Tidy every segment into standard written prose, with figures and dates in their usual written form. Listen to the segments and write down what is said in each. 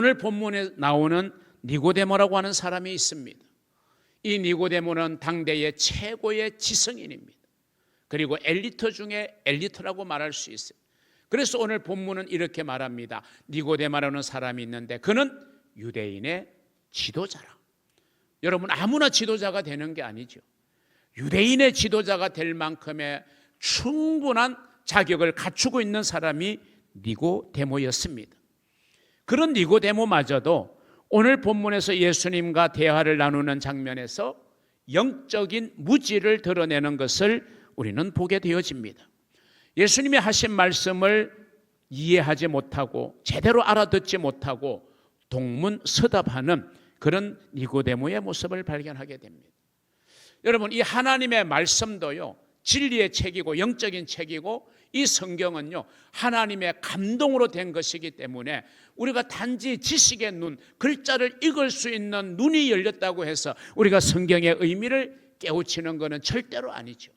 오늘 본문에 나오는 니고데모라고 하는 사람이 있습니다. 이 니고데모는 당대의 최고의 지성인입니다. 그리고 엘리트 중에 엘리트라고 말할 수 있어요. 그래서 오늘 본문은 이렇게 말합니다. 니고데모라는 사람이 있는데 그는 유대인의 지도자라. 여러분, 아무나 지도자가 되는 게 아니죠. 유대인의 지도자가 될 만큼의 충분한 자격을 갖추고 있는 사람이 니고데모였습니다. 그런 니고데모마저도 오늘 본문에서 예수님과 대화를 나누는 장면에서 영적인 무지를 드러내는 것을 우리는 보게 되어집니다. 예수님이 하신 말씀을 이해하지 못하고 제대로 알아듣지 못하고 동문서답하는 그런 니고데모의 모습을 발견하게 됩니다. 여러분, 이 하나님의 말씀도요, 진리의 책이고 영적인 책이고 이 성경은요, 하나님의 감동으로 된 것이기 때문에 우리가 단지 지식의 눈, 글자를 읽을 수 있는 눈이 열렸다고 해서 우리가 성경의 의미를 깨우치는 것은 절대로 아니죠.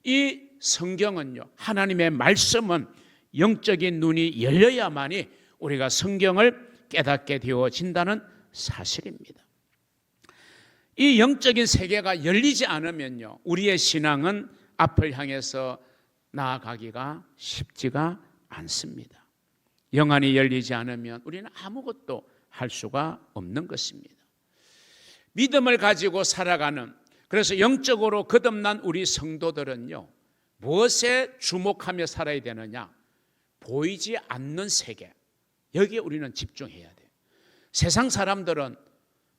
이 성경은요, 하나님의 말씀은 영적인 눈이 열려야만이 우리가 성경을 깨닫게 되어진다는 사실입니다. 이 영적인 세계가 열리지 않으면요, 우리의 신앙은 앞을 향해서 나아가기가 쉽지가 않습니다. 영안이 열리지 않으면 우리는 아무것도 할 수가 없는 것입니다. 믿음을 가지고 살아가는, 그래서 영적으로 거듭난 우리 성도들은요, 무엇에 주목하며 살아야 되느냐? 보이지 않는 세계, 여기에 우리는 집중해야 돼요. 세상 사람들은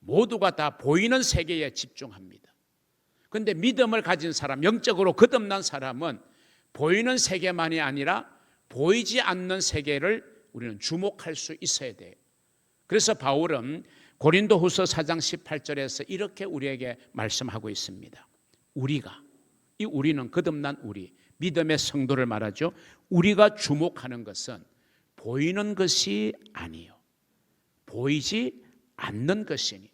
모두가 다 보이는 세계에 집중합니다. 그런데 믿음을 가진 사람, 영적으로 거듭난 사람은 보이는 세계만이 아니라 보이지 않는 세계를 우리는 주목할 수 있어야 돼요. 그래서 바울은 고린도후서 4장 18절에서 이렇게 우리에게 말씀하고 있습니다. 우리가, 이 우리는 거듭난 우리, 믿음의 성도를 말하죠. 우리가 주목하는 것은 보이는 것이 아니요, 보이지 않는 것이니.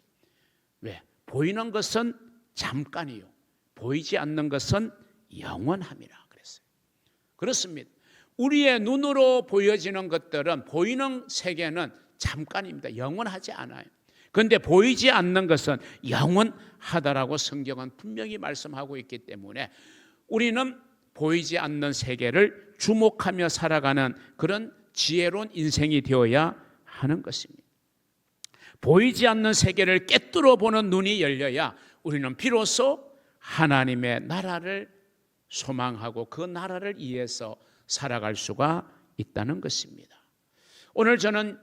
왜? 보이는 것은 잠깐이요, 보이지 않는 것은 영원함이라 그랬어요. 그렇습니다. 우리의 눈으로 보여지는 것들은, 보이는 세계는 잠깐입니다. 영원하지 않아요. 그런데 보이지 않는 것은 영원하다라고 성경은 분명히 말씀하고 있기 때문에 우리는 보이지 않는 세계를 주목하며 살아가는 그런 지혜로운 인생이 되어야 하는 것입니다. 보이지 않는 세계를 꿰뚫어 보는 눈이 열려야 우리는 비로소 하나님의 나라를 소망하고 그 나라를 위해서 살아갈 수가 있다는 것입니다. 오늘 저는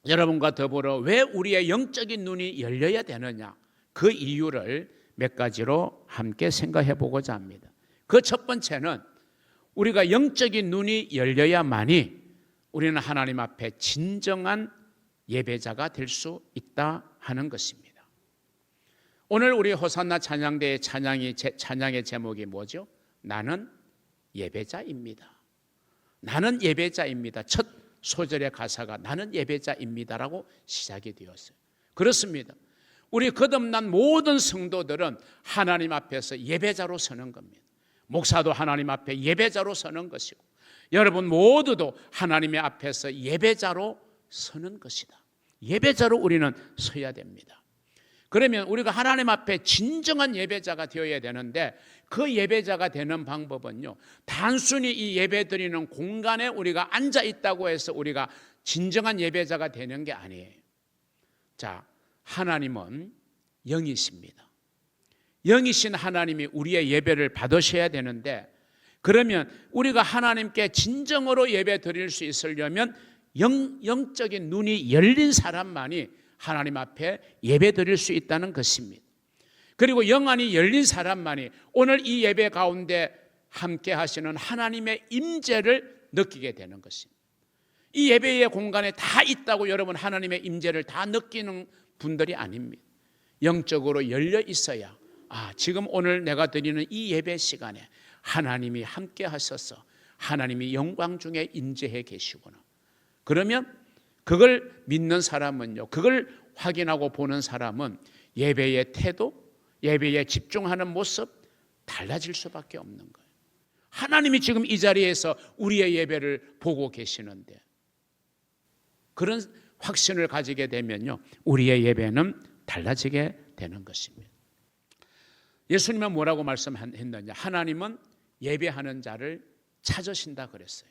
여러분과 더불어 왜 우리의 영적인 눈이 열려야 되느냐, 그 이유를 몇 가지로 함께 생각해 보고자 합니다. 그 첫 번째는 우리가 영적인 눈이 열려야만이 우리는 하나님 앞에 진정한 예배자가 될 수 있다 하는 것입니다. 오늘 우리 호산나 찬양대의 찬양의 제목이 뭐죠? 나는 예배자입니다. 나는 예배자입니다. 첫 소절의 가사가 나는 예배자입니다라고 시작이 되었어요. 그렇습니다. 우리 거듭난 모든 성도들은 하나님 앞에서 예배자로 서는 겁니다. 목사도 하나님 앞에 예배자로 서는 것이고, 여러분 모두도 하나님의 앞에서 예배자로 서는 것이다. 예배자로 우리는 서야 됩니다. 그러면 우리가 하나님 앞에 진정한 예배자가 되어야 되는데, 그 예배자가 되는 방법은요, 단순히 이 예배 드리는 공간에 우리가 앉아 있다고 해서 우리가 진정한 예배자가 되는 게 아니에요. 자, 하나님은 영이십니다. 영이신 하나님이 우리의 예배를 받으셔야 되는데, 그러면 우리가 하나님께 진정으로 예배 드릴 수 있으려면 영적인 눈이 열린 사람만이 하나님 앞에 예배 드릴 수 있다는 것입니다. 그리고 영안이 열린 사람만이 오늘 이 예배 가운데 함께 하시는 하나님의 임재를 느끼게 되는 것입니다. 이 예배의 공간에 다 있다고 여러분 하나님의 임재를 다 느끼는 분들이 아닙니다. 영적으로 열려 있어야, 지금 오늘 내가 드리는 이 예배 시간에 하나님이 함께 하셔서 하나님이 영광 중에 임재해 계시구나. 그러면 그걸 믿는 사람은요, 그걸 확인하고 보는 사람은 예배의 태도, 예배에 집중하는 모습 달라질 수밖에 없는 거예요. 하나님이 지금 이 자리에서 우리의 예배를 보고 계시는데, 그런 확신을 가지게 되면요, 우리의 예배는 달라지게 되는 것입니다. 예수님은 뭐라고 말씀했느냐? 하나님은 예배하는 자를 찾으신다 그랬어요.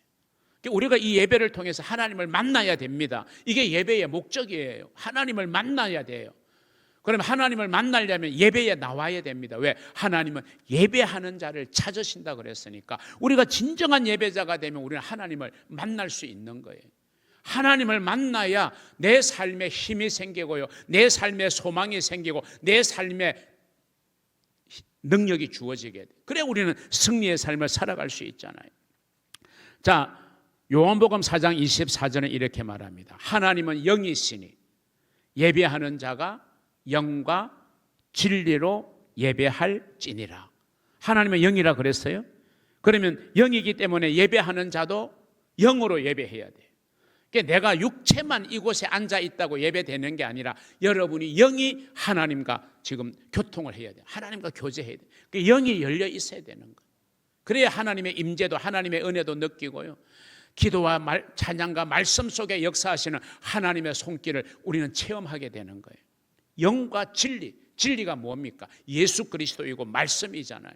우리가 이 예배를 통해서 하나님을 만나야 됩니다. 이게 예배의 목적이에요. 하나님을 만나야 돼요. 그럼 하나님을 만나려면 예배에 나와야 됩니다. 왜? 하나님은 예배하는 자를 찾으신다 그랬으니까 우리가 진정한 예배자가 되면 우리는 하나님을 만날 수 있는 거예요. 하나님을 만나야 내 삶에 힘이 생기고요, 내 삶에 소망이 생기고 내 삶에 능력이 주어지게 돼. 그래 우리는 승리의 삶을 살아갈 수 있잖아요. 자, 요한복음 4장 24절은 이렇게 말합니다. 하나님은 영이시니 예배하는 자가 영과 진리로 예배할지니라. 하나님은 영이라 그랬어요. 그러면 영이기 때문에 예배하는 자도 영으로 예배해야 돼요. 그러니까 내가 육체만 이곳에 앉아 있다고 예배되는 게 아니라 여러분이 영이 하나님과 지금 교통을 해야 돼요. 하나님과 교제해야 돼요. 그러니까 영이 열려 있어야 되는 거예요. 그래야 하나님의 임재도 하나님의 은혜도 느끼고요, 기도와 찬양과 말씀 속에 역사하시는 하나님의 손길을 우리는 체험하게 되는 거예요. 영과 진리, 진리가 뭡니까? 예수 그리스도이고 말씀이잖아요.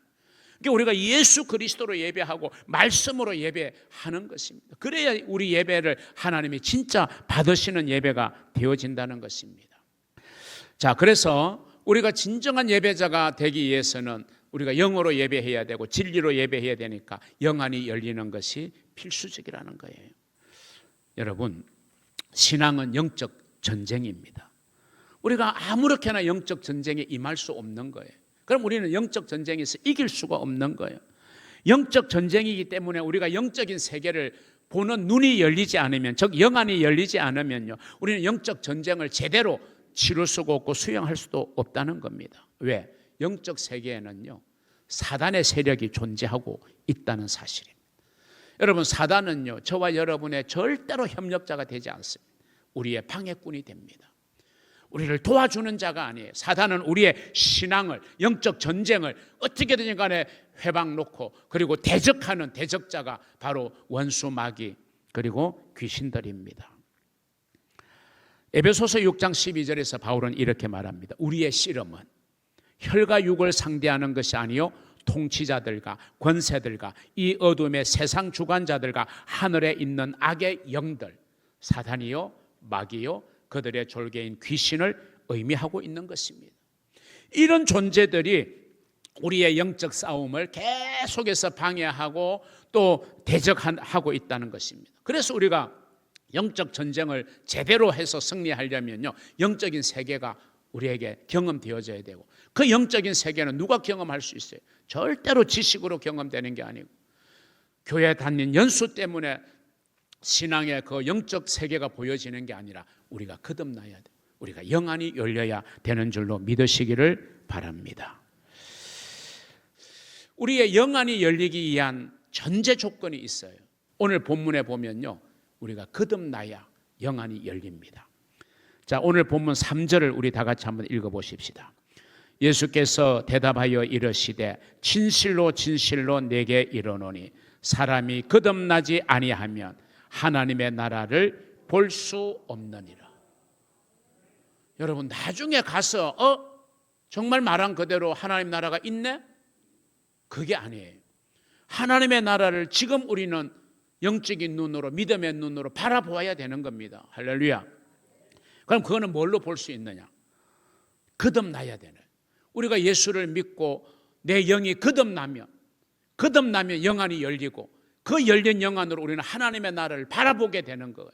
그러니까 우리가 예수 그리스도로 예배하고 말씀으로 예배하는 것입니다. 그래야 우리 예배를 하나님이 진짜 받으시는 예배가 되어진다는 것입니다. 자, 그래서 우리가 진정한 예배자가 되기 위해서는 우리가 영으로 예배해야 되고 진리로 예배해야 되니까 영안이 열리는 것이 필수적이라는 거예요. 여러분, 신앙은 영적 전쟁입니다. 우리가 아무렇게나 영적 전쟁에 임할 수 없는 거예요. 그럼 우리는 영적 전쟁에서 이길 수가 없는 거예요. 영적 전쟁이기 때문에 우리가 영적인 세계를 보는 눈이 열리지 않으면, 즉 영안이 열리지 않으면요, 우리는 영적 전쟁을 제대로 치를 수가 없고 수행할 수도 없다는 겁니다. 왜? 영적 세계에는요, 사단의 세력이 존재하고 있다는 사실입니다. 여러분, 사단은요, 저와 여러분의 절대로 협력자가 되지 않습니다. 우리의 방해꾼이 됩니다. 우리를 도와주는 자가 아니에요. 사단은 우리의 신앙을, 영적 전쟁을 어떻게든 간에 회방 놓고 그리고 대적하는 대적자가 바로 원수 마귀 그리고 귀신들입니다. 에베소서 6장 12절에서 바울은 이렇게 말합니다. 우리의 씨름은 혈과 육을 상대하는 것이 아니요 통치자들과 권세들과 이 어둠의 세상 주관자들과 하늘에 있는 악의 영들, 사단이요 마귀요 그들의 졸개인 귀신을 의미하고 있는 것입니다. 이런 존재들이 우리의 영적 싸움을 계속해서 방해하고 또 대적하고 있다는 것입니다. 그래서 우리가 영적 전쟁을 제대로 해서 승리하려면요, 영적인 세계가 우리에게 경험되어져야 되고, 그 영적인 세계는 누가 경험할 수 있어요? 절대로 지식으로 경험되는 게 아니고 교회 다닌 연수 때문에 신앙의 그 영적 세계가 보여지는 게 아니라 우리가 거듭나야 돼. 우리가 영안이 열려야 되는 줄로 믿으시기를 바랍니다. 우리의 영안이 열리기 위한 전제 조건이 있어요. 오늘 본문에 보면요, 우리가 거듭나야 영안이 열립니다. 자, 오늘 본문 3절을 우리 다 같이 한번 읽어보십시다. 예수께서 대답하여 이르시되 진실로 진실로 내게 이르노니 사람이 거듭나지 아니하면 하나님의 나라를 볼 수 없느니라. 여러분, 나중에 가서 정말 말한 그대로 하나님 나라가 있네? 그게 아니에요. 하나님의 나라를 지금 우리는 영적인 눈으로, 믿음의 눈으로 바라보아야 되는 겁니다. 할렐루야. 그럼 그거는 뭘로 볼 수 있느냐? 거듭나야 되네. 우리가 예수를 믿고 내 영이 거듭나면 영안이 열리고 그 열린 영안으로 우리는 하나님의 나라를 바라보게 되는 거예요.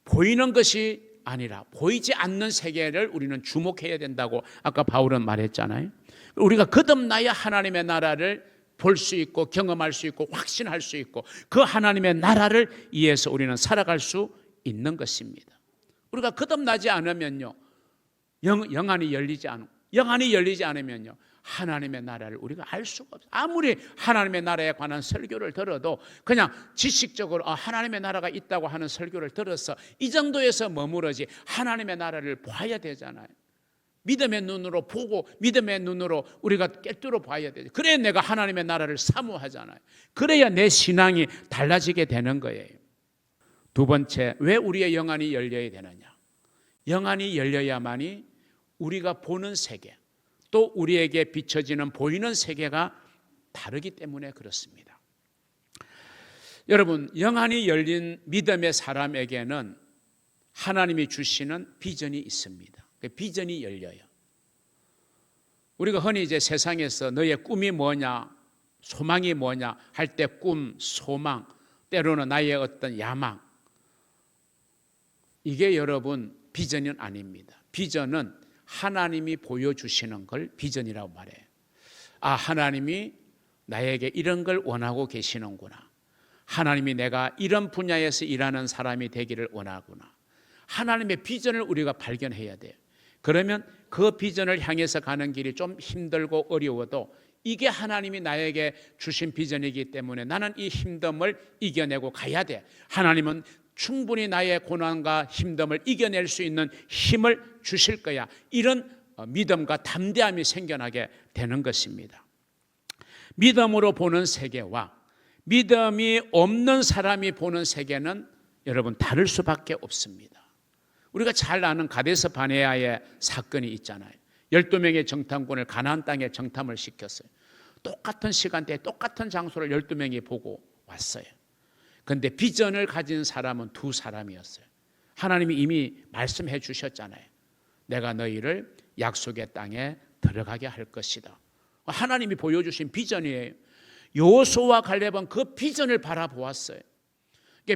보이는 것이 아니라 보이지 않는 세계를 우리는 주목해야 된다고 아까 바울은 말했잖아요. 우리가 거듭나야 하나님의 나라를 볼 수 있고 경험할 수 있고 확신할 수 있고 그 하나님의 나라를 위해서 우리는 살아갈 수 있는 것입니다. 우리가 거듭나지 않으면요, 영안이 열리지 않으면요, 하나님의 나라를 우리가 알 수가 없어요. 아무리 하나님의 나라에 관한 설교를 들어도 그냥 지식적으로 하나님의 나라가 있다고 하는 설교를 들어서 이 정도에서 머무르지 하나님의 나라를 봐야 되잖아요. 믿음의 눈으로 보고 믿음의 눈으로 우리가 꿰뚫어 봐야 되죠. 그래야 내가 하나님의 나라를 사모하잖아요. 그래야 내 신앙이 달라지게 되는 거예요. 두 번째, 왜 우리의 영안이 열려야 되느냐? 영안이 열려야만이 우리가 보는 세계, 또 우리에게 비춰지는 보이는 세계가 다르기 때문에 그렇습니다. 여러분, 영안이 열린 믿음의 사람에게는 하나님이 주시는 비전이 있습니다. 그 비전이 열려요. 우리가 흔히 이제 세상에서 너의 꿈이 뭐냐, 소망이 뭐냐 할 때 꿈, 소망, 때로는 나의 어떤 야망, 이게 여러분 비전은 아닙니다. 비전은 하나님이 보여주시는 걸 비전이라고 말해요. 아, 하나님이 나에게 이런 걸 원하고 계시는구나. 하나님이 내가 이런 분야에서 일하는 사람이 되기를 원하구나. 하나님의 비전을 우리가 발견해야 돼요. 그러면 그 비전을 향해서 가는 길이 좀 힘들고 어려워도 이게 하나님이 나에게 주신 비전이기 때문에 나는 이 힘듦을 이겨내고 가야 돼. 하나님은 충분히 나의 고난과 힘듦을 이겨낼 수 있는 힘을 주실 거야. 이런 믿음과 담대함이 생겨나게 되는 것입니다. 믿음으로 보는 세계와 믿음이 없는 사람이 보는 세계는 여러분 다를 수밖에 없습니다. 우리가 잘 아는 가데스 바네아의 사건이 있잖아요. 12명의 정탐꾼을 가나안 땅에 정탐을 시켰어요. 똑같은 시간대에 똑같은 장소를 12명이 보고 왔어요. 그런데 비전을 가진 사람은 두 사람이었어요. 하나님이 이미 말씀해 주셨잖아요. 내가 너희를 약속의 땅에 들어가게 할 것이다. 하나님이 보여주신 비전이에요. 여호수아와 갈렙은 그 비전을 바라보았어요.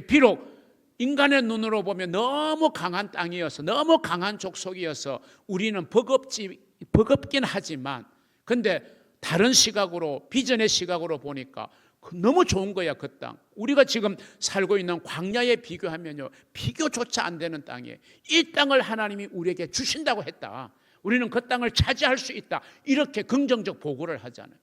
비록 인간의 눈으로 보면 너무 강한 땅이어서, 너무 강한 족속이어서 우리는 버겁긴 하지만, 근데 다른 시각으로, 비전의 시각으로 보니까 너무 좋은 거야. 그 땅, 우리가 지금 살고 있는 광야에 비교하면요, 비교조차 안 되는 땅이에요. 이 땅을 하나님이 우리에게 주신다고 했다. 우리는 그 땅을 차지할 수 있다. 이렇게 긍정적 보고를 하잖아요.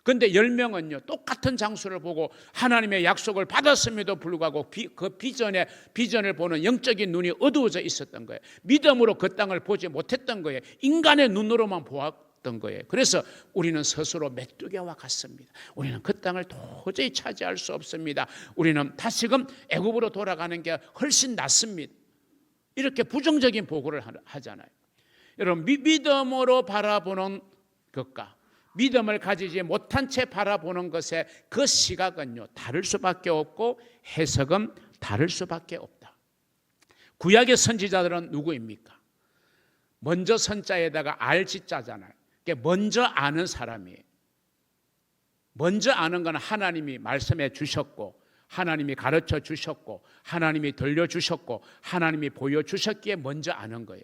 그런데 10명은요 똑같은 장소를 보고 하나님의 약속을 받았음에도 불구하고 그 비전을 보는 영적인 눈이 어두워져 있었던 거예요. 믿음으로 그 땅을 보지 못했던 거예요. 인간의 눈으로만 보았던 거예요. 그래서 우리는 스스로 메뚜기와 같습니다. 우리는 그 땅을 도저히 차지할 수 없습니다. 우리는 다시금 애굽으로 돌아가는 게 훨씬 낫습니다. 이렇게 부정적인 보고를 하잖아요. 여러분, 믿음으로 바라보는 것과 믿음을 가지지 못한 채 바라보는 것의 그 시각은요 다를 수밖에 없고 해석은 다를 수밖에 없다. 구약의 선지자들은 누구입니까? 먼저 선자에다가 알지자잖아요. 먼저 아는 사람이에요. 먼저 아는 건 하나님이 말씀해 주셨고, 하나님이 가르쳐 주셨고, 하나님이 들려주셨고, 하나님이 보여주셨기에 먼저 아는 거예요.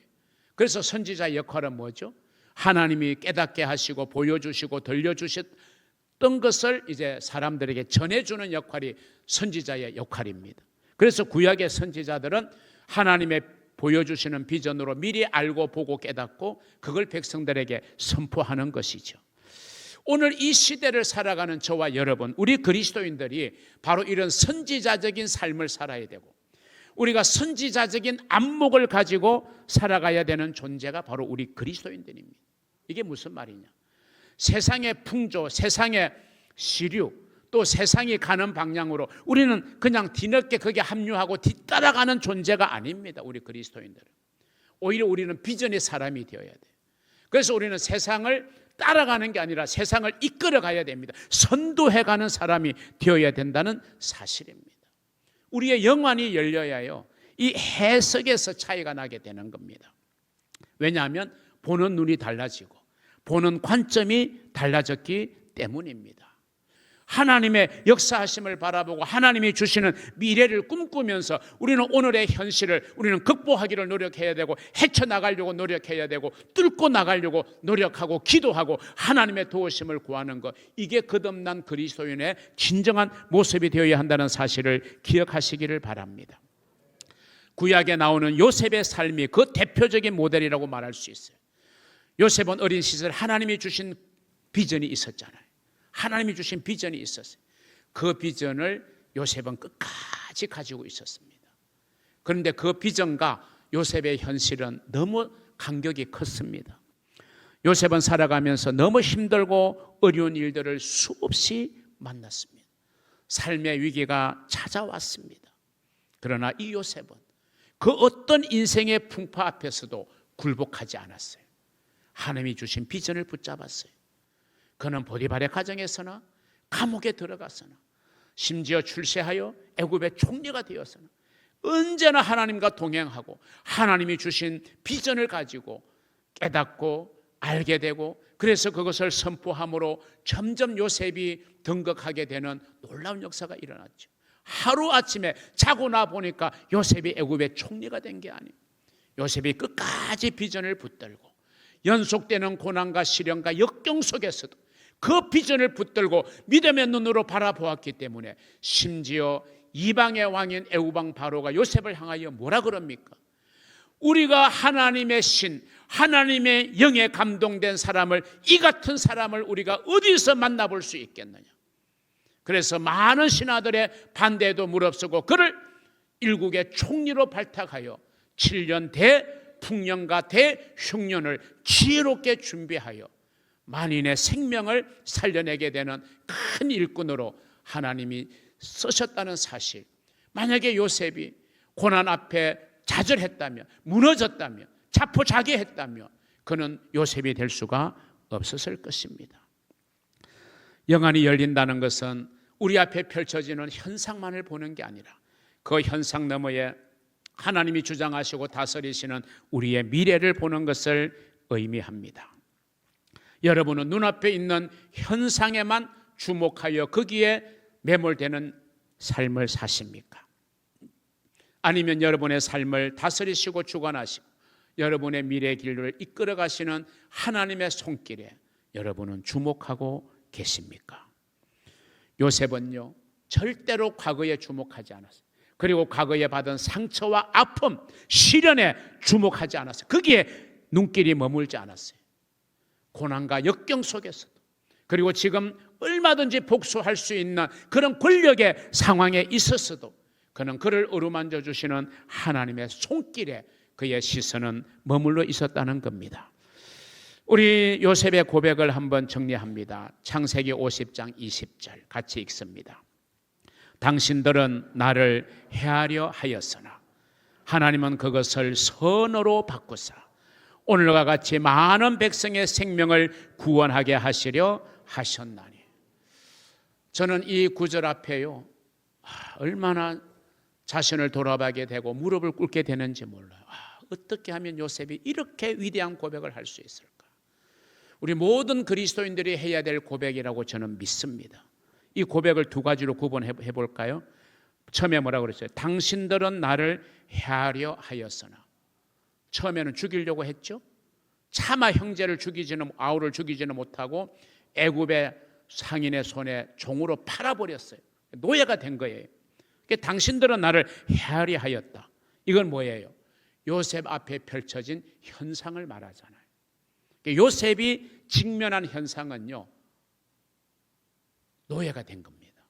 그래서 선지자의 역할은 뭐죠? 하나님이 깨닫게 하시고 보여주시고 들려주셨던 것을 이제 사람들에게 전해주는 역할이 선지자의 역할입니다. 그래서 구약의 선지자들은 하나님의 보여주시는 비전으로 미리 알고 보고 깨닫고 그걸 백성들에게 선포하는 것이죠. 오늘 이 시대를 살아가는 저와 여러분, 우리 그리스도인들이 바로 이런 선지자적인 삶을 살아야 되고, 우리가 선지자적인 안목을 가지고 살아가야 되는 존재가 바로 우리 그리스도인들입니다. 이게 무슨 말이냐? 세상의 풍조, 세상의 시류, 또 세상이 가는 방향으로 우리는 그냥 뒤늦게 거기에 합류하고 뒤따라가는 존재가 아닙니다. 우리 그리스도인들은 오히려 우리는 비전의 사람이 되어야 돼요. 그래서 우리는 세상을 따라가는 게 아니라 세상을 이끌어가야 됩니다. 선도해가는 사람이 되어야 된다는 사실입니다. 우리의 영안이 열려야요 이 해석에서 차이가 나게 되는 겁니다. 왜냐하면 보는 눈이 달라지고 보는 관점이 달라졌기 때문입니다. 하나님의 역사하심을 바라보고 하나님이 주시는 미래를 꿈꾸면서 우리는 오늘의 현실을 우리는 극복하기를 노력해야 되고, 헤쳐나가려고 노력해야 되고, 뚫고 나가려고 노력하고 기도하고 하나님의 도우심을 구하는 것, 이게 거듭난 그리스도인의 진정한 모습이 되어야 한다는 사실을 기억하시기를 바랍니다. 구약에 나오는 요셉의 삶이 그 대표적인 모델이라고 말할 수 있어요. 요셉은 어린 시절 하나님이 주신 비전이 있었잖아요. 하나님이 주신 비전이 있었어요. 그 비전을 요셉은 끝까지 가지고 있었습니다. 그런데 그 비전과 요셉의 현실은 너무 간격이 컸습니다. 요셉은 살아가면서 너무 힘들고 어려운 일들을 수없이 만났습니다. 삶의 위기가 찾아왔습니다. 그러나 이 요셉은 그 어떤 인생의 풍파 앞에서도 굴복하지 않았어요. 하나님이 주신 비전을 붙잡았어요. 그는 보디발의 가정에서나 감옥에 들어가서나 심지어 출세하여 애굽의 총리가 되어서나 언제나 하나님과 동행하고 하나님이 주신 비전을 가지고 깨닫고 알게 되고, 그래서 그것을 선포함으로 점점 요셉이 등극하게 되는 놀라운 역사가 일어났죠. 하루아침에 자고 나 보니까 요셉이 애굽의 총리가 된 게 아니에요. 요셉이 끝까지 비전을 붙들고 연속되는 고난과 시련과 역경 속에서도 그 비전을 붙들고 믿음의 눈으로 바라보았기 때문에 심지어 이방의 왕인 애굽 왕 바로가 요셉을 향하여 뭐라 그럽니까? 우리가 하나님의 신, 하나님의 영에 감동된 사람을, 이 같은 사람을 우리가 어디서 만나볼 수 있겠느냐. 그래서 많은 신하들의 반대에도 무릅쓰고 그를 일국의 총리로 발탁하여 7년 대풍년과 대흉년을 지혜롭게 준비하여 만인의 생명을 살려내게 되는 큰 일꾼으로 하나님이 쓰셨다는 사실. 만약에 요셉이 고난 앞에 좌절했다면, 무너졌다면, 자포자기했다면 그는 요셉이 될 수가 없었을 것입니다. 영안이 열린다는 것은 우리 앞에 펼쳐지는 현상만을 보는 게 아니라 그 현상 너머에 하나님이 주장하시고 다스리시는 우리의 미래를 보는 것을 의미합니다. 여러분은 눈앞에 있는 현상에만 주목하여 거기에 매몰되는 삶을 사십니까? 아니면 여러분의 삶을 다스리시고 주관하시고 여러분의 미래의 길을 이끌어 가시는 하나님의 손길에 여러분은 주목하고 계십니까? 요셉은요, 절대로 과거에 주목하지 않았어요. 그리고 과거에 받은 상처와 아픔, 시련에 주목하지 않았어요. 거기에 눈길이 머물지 않았어요. 고난과 역경 속에서도, 그리고 지금 얼마든지 복수할 수 있는 그런 권력의 상황에 있었어도 그는 그를 어루만져 주시는 하나님의 손길에 그의 시선은 머물러 있었다는 겁니다. 우리 요셉의 고백을 한번 정리합니다. 창세기 50장 20절 같이 읽습니다. 당신들은 나를 해하려 하였으나 하나님은 그것을 선으로 바꾸사 오늘과 같이 많은 백성의 생명을 구원하게 하시려 하셨나니. 저는 이 구절 앞에요, 얼마나 자신을 돌아보게 되고 무릎을 꿇게 되는지 몰라요. 어떻게 하면 요셉이 이렇게 위대한 고백을 할 수 있을까? 우리 모든 그리스도인들이 해야 될 고백이라고 저는 믿습니다. 이 고백을 두 가지로 구분해 볼까요? 처음에 뭐라고 그랬어요? 당신들은 나를 해하려 하였으나. 처음에는 죽이려고 했죠. 차마 형제를 죽이지는, 아우를 죽이지는 못하고 애굽의 상인의 손에 종으로 팔아버렸어요. 노예가 된 거예요. 당신들은 나를 해하려 하였다. 이건 뭐예요? 요셉 앞에 펼쳐진 현상을 말하잖아요. 요셉이 직면한 현상은요, 노예가 된 겁니다.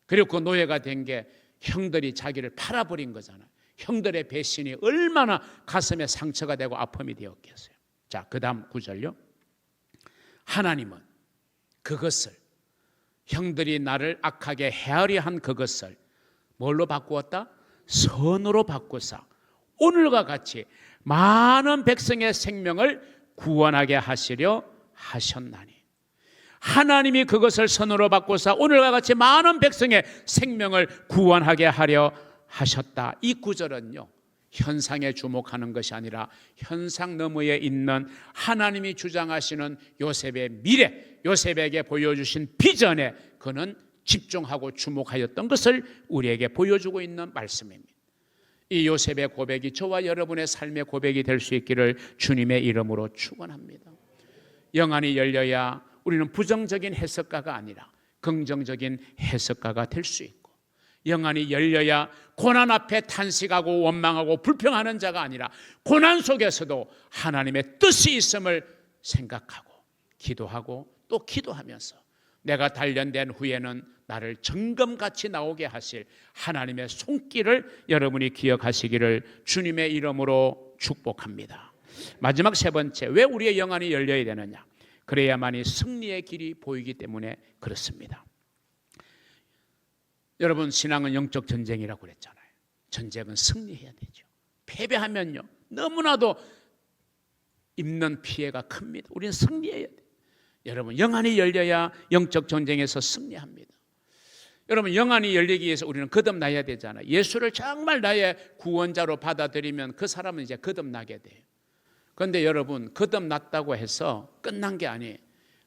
그리고 그 노예가 된 게 형들이 자기를 팔아버린 거잖아요. 형들의 배신이 얼마나 가슴에 상처가 되고 아픔이 되었겠어요. 자, 그 다음 구절요. 하나님은 그것을, 형들이 나를 악하게 헤아려 한 그것을 뭘로 바꾸었다? 선으로 바꾸사 오늘과 같이 많은 백성의 생명을 구원하게 하시려 하셨나니. 하나님이 그것을 선으로 바꾸사 오늘과 같이 많은 백성의 생명을 구원하게 하려 하셨다. 이 구절은요, 현상에 주목하는 것이 아니라 현상 너머에 있는 하나님이 주장하시는 요셉의 미래, 요셉에게 보여주신 비전에 그는 집중하고 주목하였던 것을 우리에게 보여주고 있는 말씀입니다. 이 요셉의 고백이 저와 여러분의 삶의 고백이 될 수 있기를 주님의 이름으로 축원합니다. 영안이 열려야 우리는 부정적인 해석가가 아니라 긍정적인 해석가가 될 수 있고, 영안이 열려야 고난 앞에 탄식하고 원망하고 불평하는 자가 아니라 고난 속에서도 하나님의 뜻이 있음을 생각하고 기도하고 또 기도하면서 내가 단련된 후에는 나를 정금같이 나오게 하실 하나님의 손길을 여러분이 기억하시기를 주님의 이름으로 축복합니다. 마지막 세 번째, 왜 우리의 영안이 열려야 되느냐? 그래야만이 승리의 길이 보이기 때문에 그렇습니다. 여러분, 신앙은 영적 전쟁이라고 그랬잖아요. 전쟁은 승리해야 되죠. 패배하면요 너무나도 입는 피해가 큽니다. 우리는 승리해야 돼요. 여러분, 영안이 열려야 영적 전쟁에서 승리합니다. 여러분, 영안이 열리기 위해서 우리는 거듭나야 되잖아요. 예수를 정말 나의 구원자로 받아들이면 그 사람은 이제 거듭나게 돼요. 그런데 여러분, 거듭났다고 해서 끝난 게 아니에요.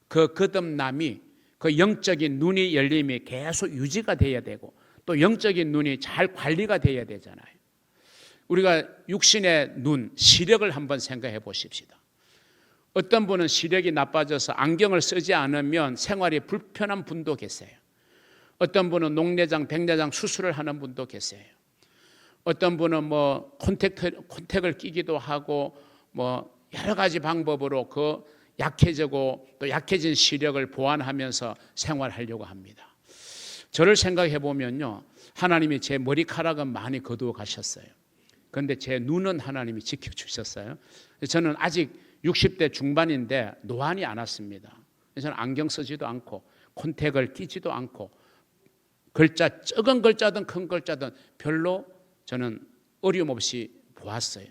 그 거듭남이, 그 영적인 눈이 열림이 계속 유지가 돼야 되고, 또 영적인 눈이 잘 관리가 돼야 되잖아요. 우리가 육신의 눈, 시력을 한번 생각해 보십시다. 어떤 분은 시력이 나빠져서 안경을 쓰지 않으면 생활이 불편한 분도 계세요. 어떤 분은 녹내장, 백내장 수술을 하는 분도 계세요. 어떤 분은 뭐 콘택을 끼기도 하고 뭐 여러 가지 방법으로 그 약해지고 또 약해진 시력을 보완하면서 생활하려고 합니다. 저를 생각해 보면요, 하나님이 제 머리카락은 많이 거두어 가셨어요. 그런데 제 눈은 하나님이 지켜주셨어요. 저는 아직 60대 중반인데 노안이 안 왔습니다. 저는 안경 쓰지도 않고 콘택을 끼지도 않고 글자, 적은 글자든 큰 글자든 별로 저는 어려움 없이 보았어요.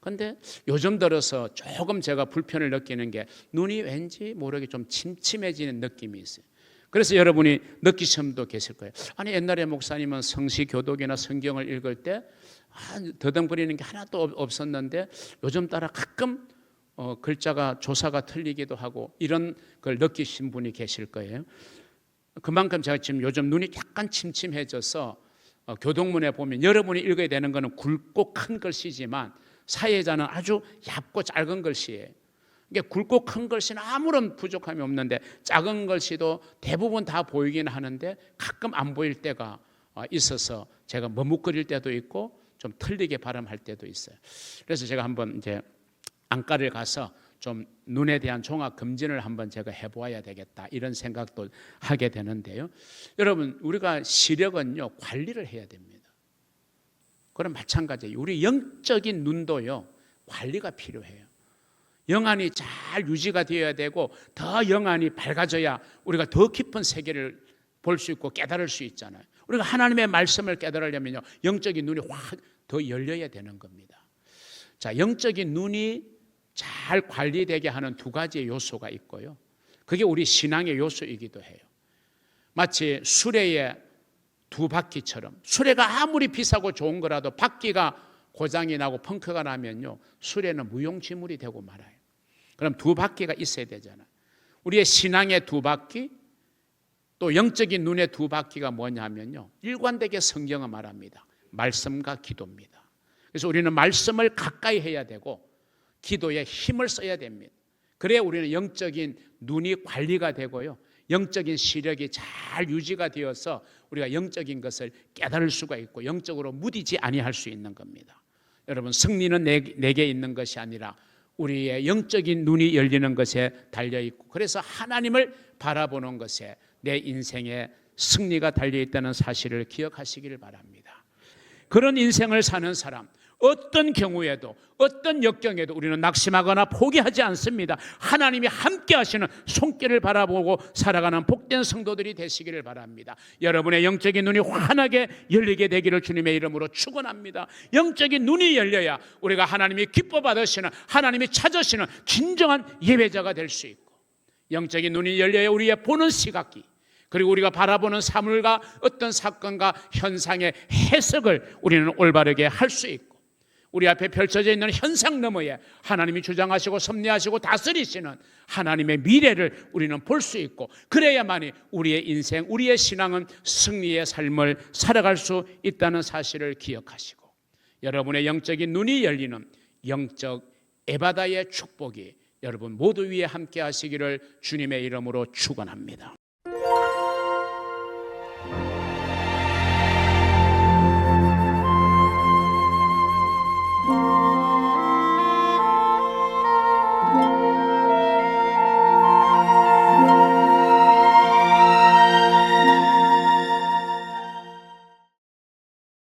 그런데 요즘 들어서 조금 제가 불편을 느끼는 게 눈이 왠지 모르게 좀 침침해지는 느낌이 있어요. 그래서 여러분이 느끼시는 분도 계실 거예요. 아니, 옛날에 목사님은 성시교독이나 성경을 읽을 때 더듬거리는 게 하나도 없었는데 요즘 따라 가끔 글자가 조사가 틀리기도 하고 이런 걸 느끼신 분이 계실 거예요. 그만큼 제가 지금 요즘 눈이 약간 침침해져서 교독문에 보면 여러분이 읽어야 되는 것은 굵고 큰 글씨지만 사회자는 아주 얇고 짧은 글씨예요. 이게 굵고 큰 글씨는 아무런 부족함이 없는데 작은 글씨도 대부분 다 보이긴 하는데 가끔 안 보일 때가 있어서 제가 머뭇거릴 때도 있고 좀 틀리게 발음할 때도 있어요. 그래서 제가 한번 이제 안과를 가서 좀 눈에 대한 종합 검진을 한번 제가 해보아야 되겠다 이런 생각도 하게 되는데요. 여러분, 우리가 시력은요 관리를 해야 됩니다. 그럼 마찬가지예요. 우리 영적인 눈도요 관리가 필요해요. 영안이 잘 유지가 되어야 되고 더 영안이 밝아져야 우리가 더 깊은 세계를 볼 수 있고 깨달을 수 있잖아요. 우리가 하나님의 말씀을 깨달으려면요 영적인 눈이 확 더 열려야 되는 겁니다. 자, 영적인 눈이 잘 관리되게 하는 두 가지의 요소가 있고요. 그게 우리 신앙의 요소이기도 해요. 마치 수레의 두 바퀴처럼 수레가 아무리 비싸고 좋은 거라도 바퀴가 고장이 나고 펑크가 나면요 수레는 무용지물이 되고 말아요. 그럼 두 바퀴가 있어야 되잖아요. 우리의 신앙의 두 바퀴, 또 영적인 눈의 두 바퀴가 뭐냐면요 일관되게 성경은 말합니다. 말씀과 기도입니다. 그래서 우리는 말씀을 가까이 해야 되고 기도에 힘을 써야 됩니다. 그래야 우리는 영적인 눈이 관리가 되고요 영적인 시력이 잘 유지가 되어서 우리가 영적인 것을 깨달을 수가 있고 영적으로 무디지 아니할 수 있는 겁니다. 여러분, 승리는 내게 있는 것이 아니라 우리의 영적인 눈이 열리는 것에 달려있고 그래서 하나님을 바라보는 것에 내 인생의 승리가 달려있다는 사실을 기억하시기를 바랍니다. 그런 인생을 사는 사람, 어떤 경우에도 어떤 역경에도 우리는 낙심하거나 포기하지 않습니다. 하나님이 함께 하시는 손길을 바라보고 살아가는 복된 성도들이 되시기를 바랍니다. 여러분의 영적인 눈이 환하게 열리게 되기를 주님의 이름으로 축원합니다. 영적인 눈이 열려야 우리가 하나님이 기뻐 받으시는 하나님이 찾으시는 진정한 예배자가 될 수 있고 영적인 눈이 열려야 우리의 보는 시각이 그리고 우리가 바라보는 사물과 어떤 사건과 현상의 해석을 우리는 올바르게 할 수 있고 우리 앞에 펼쳐져 있는 현상 너머에 하나님이 주장하시고 섭리하시고 다스리시는 하나님의 미래를 우리는 볼 수 있고 그래야만이 우리의 인생, 우리의 신앙은 승리의 삶을 살아갈 수 있다는 사실을 기억하시고 여러분의 영적인 눈이 열리는 영적 에바다의 축복이 여러분 모두 위에 함께 하시기를 주님의 이름으로 축원합니다.